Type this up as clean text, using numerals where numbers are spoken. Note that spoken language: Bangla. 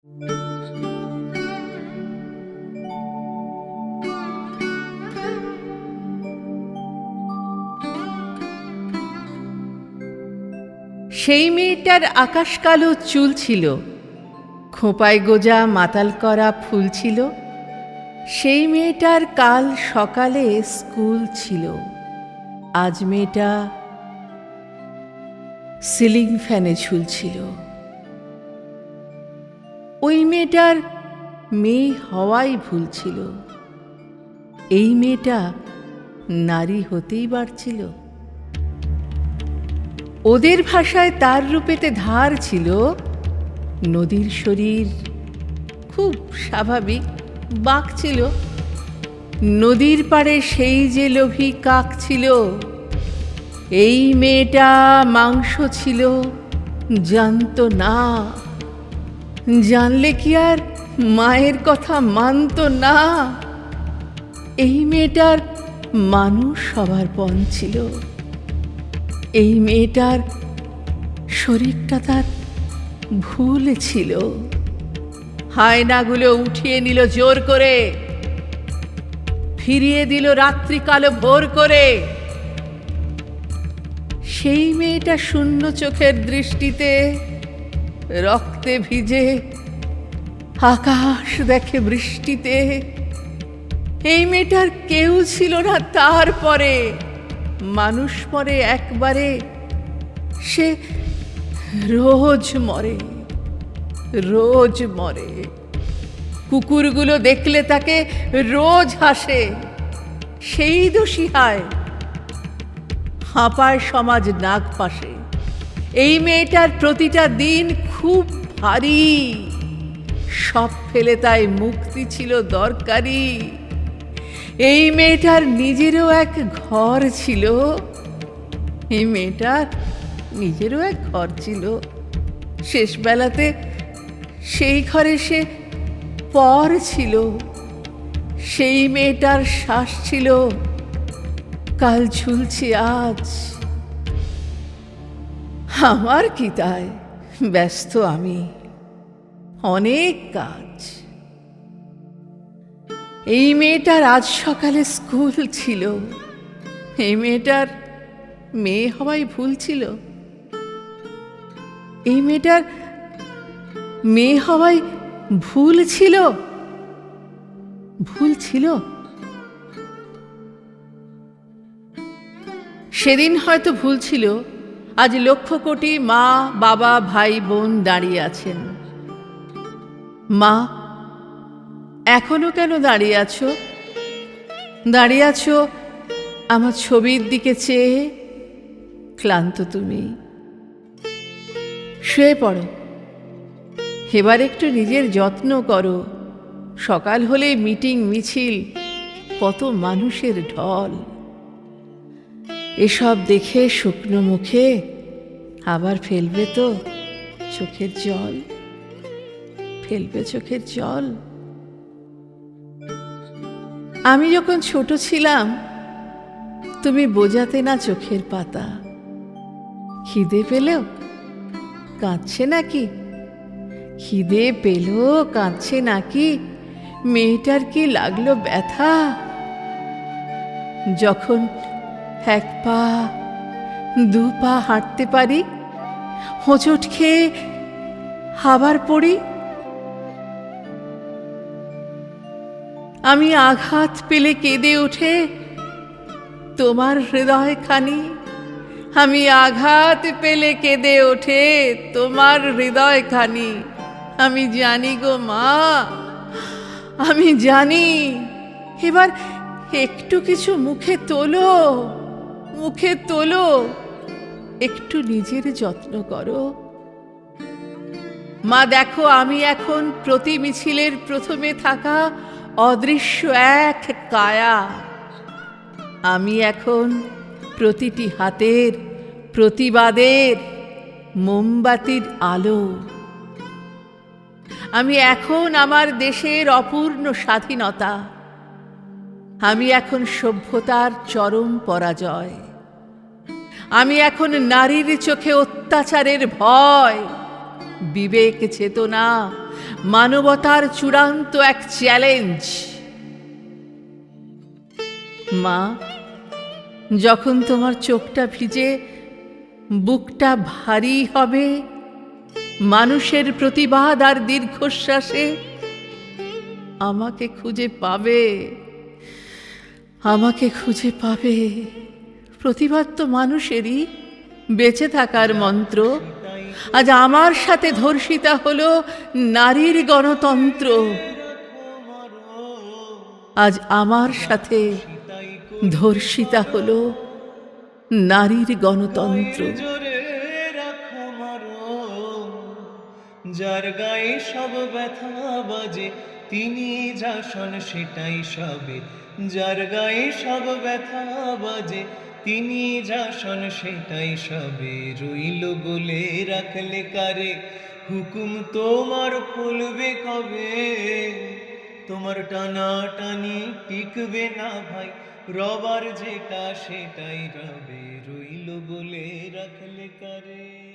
সেই মেয়েটার আকাশ কালো চুল ছিল, খোঁপায় গোজা মাতাল করা ফুল ছিল। সেই মেয়েটার কাল সকালে স্কুল ছিল। আজ মেয়েটা সিলিং ফ্যানে ঝুলছিল। ওই মেয়েটার মেয়ে হওয়াই ভুল ছিল। এই মেয়েটা নারী হতেই পারছিল। ওদের ভাষায় তার রূপেতে ধার ছিল। নদীর শরীর খুব স্বাভাবিক, বাঁক ছিল। নদীর পাড়ে সেই যে লোভী কাক ছিল। এই মেয়েটা মাংস ছিল, জানতো না। জানলে কি আর মায়ের কথা মানতো না। এই মেয়েটার মানুষ সবার পণ ছিল। এই মেয়েটার শরীরটা তার ভুল ছিল। হায়নাগুলো উঠিয়ে নিল জোর করে, ফিরিয়ে দিল রাত্রিকালো ভোর করে। সেই মেয়েটা শূন্য চোখের দৃষ্টিতে রক্তে ভিজে আকাশ দেখে বৃষ্টিতে। এই মেয়েটার কেউ ছিল না তারপরে, মানুষ মরে একবারে, সে রোজ মরে, রোজ মরে। কুকুরগুলো দেখলে তাকে রোজ হাসে, সেই দোষী হায়। হাঁপায় সমাজ নাক পাশে। এই মেয়েটার প্রতিটা দিন খুব ভারী, সব ফেলে তাই মুক্তি ছিল দরকারি। এই মেয়েটার নিজেরও এক ঘর ছিল। এই মেয়েটার নিজেরও এক ঘর ছিল। শেষবেলাতে সেই ঘরে সে পর ছিল। সেই মেয়েটার শ্বাস ছিল, কাল ঝুলছে আজ। আমার কি তাই, ব্যস্ত আমি, অনেক কাজ। এই মেয়েটার আজ সকালে স্কুল ছিল। এই মেয়েটার মেয়ে হওয়াই ভুল ছিল। এই মেয়েটার মেয়ে হওয়াই ভুল ছিল। ভুল ছিল। সেদিন হয়তো ভুল ছিল। আজ লক্ষ কোটি মা, বাবা, ভাই, বোন দাঁড়িয়ে আছেন। মা, এখনো কেন দাঁড়িয়ে আছো? দাঁড়িয়ে আছো আমার ছবির দিকে চেয়ে। ক্লান্ত তুমি, শুয়ে পড়ো। এবার একটু নিজের যত্ন করো। সকাল হলেই মিটিং মিছিল, কত মানুষের ঢল। এসব দেখে শুকনো মুখে আবার ফেলবে তো চোখের জল, ফেলবে চোখের জল। আমি যখন ছোট ছিলাম, তুমি বোঝাতে না চোখের পাতা। খিদে পেলেও কাঁদছে নাকি? খিদে পেল কাঁদছে নাকি? মেয়েটার কি লাগলো ব্যথা? যখন এক পা দু পা হাঁটতে পারি, হোঁচট খেয়ে আবার পড়ি। আমি আঘাত পেলে কেঁদে ওঠে তোমার হৃদয়খানি। আমি আঘাত পেলে কেঁদে ওঠে তোমার হৃদয়খানি। আমি জানি গো মা, আমি জানি। এবার একটু কিছু মুখে তোলো, মুখে তোলো। একটু নিজের যত্ন করো। মা দেখো, আমি এখন প্রতি মিছিলের প্রথমে থাকা অদৃশ্য এক কায়া। আমি এখন প্রতিটি হাতের প্রতিবাদের মোমবাতির আলো। আমি এখন আমার দেশের অপূর্ণ স্বাধীনতা। আমি এখন সভ্যতার চরম পরাজয়। আমি এখন নারীর চোখে অত্যাচারের ভয়। বিবেক চেতনা মানবতার চূড়ান্ত এক চ্যালেঞ্জ। মা, যখন তোমার চোখটা ভিজে বুকটা ভারী হবে মানুষের প্রতিবাদ আর দীর্ঘশ্বাসে, আমাকে খুঁজে পাবে, আমাকে খুঁজে পাবে। প্রতিবাদ তো মানুষেরই বেঁচে থাকার মন্ত্র। আজ আমার সাথে ধর্ষিতা হলো নারীর গণতন্ত্র। আজ আমার সাথে ধর্ষিতা হলো নারীর গণতন্ত্র। যার গায়ে সব ব্যথা বাজে তিনি যা শোন সেটাই সবে, যার গায়ে সব ব্যথা বাজে তিনি যা শোন সেটাই সবে। রইল বলে রাখলে কারে হুকুম তোমার ফুলবে কবে, তোমার টানা টানি টিকবে না ভাই, রবার যেটা সেটাই রবে। রইল বলে রাখলে কারে।